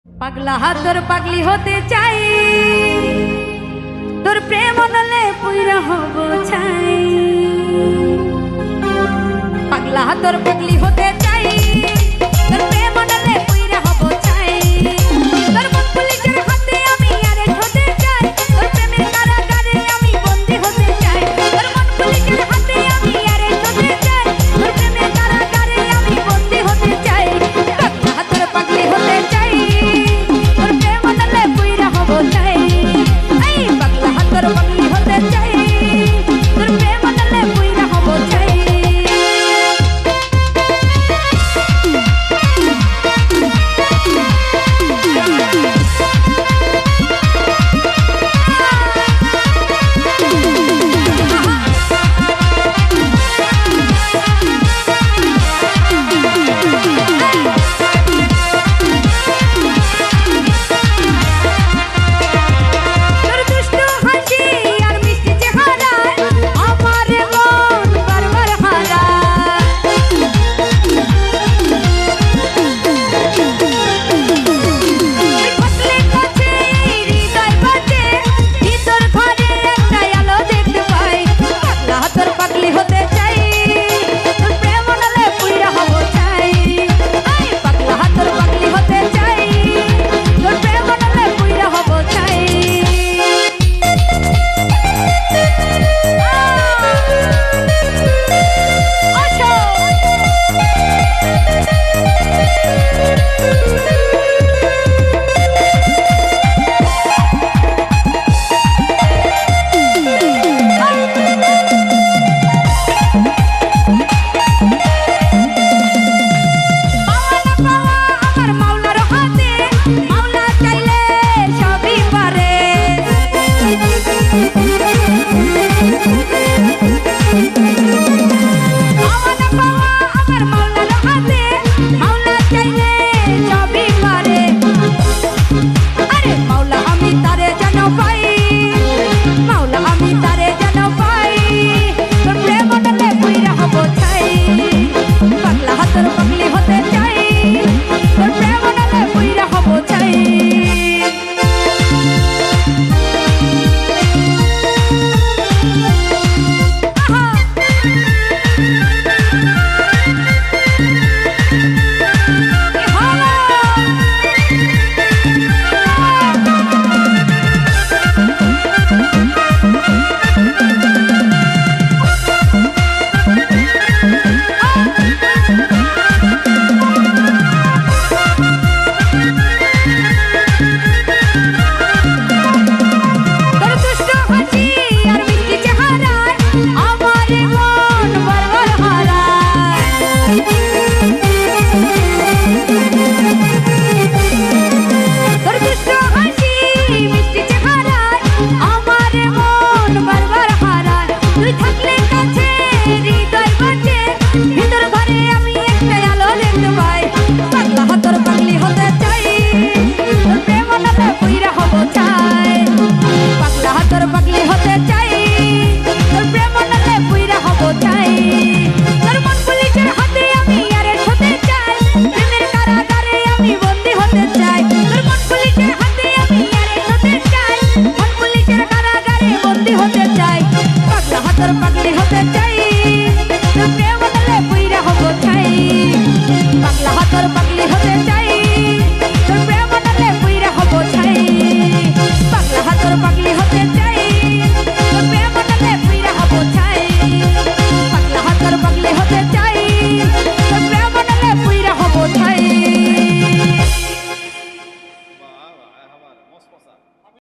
পাগলা তোর পাগলি হতে চাই, তোর প্রেম নলে পুইরা হব ছাই। পাগলা তোর পাগলি হতে চাই, তোর প্রেম নলে পুইরা হব ছাই। তোর মন পুলিশের হাতে আমি আরেস্ট হতে চাই, তোর প্রেমের কারাগারে আমি বন্দী হতে চাই। তোর মন পুলিশের হাতে আমি আরেস্ট হতে চাই, তোর প্রেমের কারাগারে আমি বন্দী হতে চাই। পাগলা তোর পাগলি হতে চাই, তোর প্রেম নলে পুইরা হব ছাই। এই পাগলা তোর পাগলি হতে চাই, তোর প্রেম নলে পুইরা হব ছাই। পাগলি হতে চাই।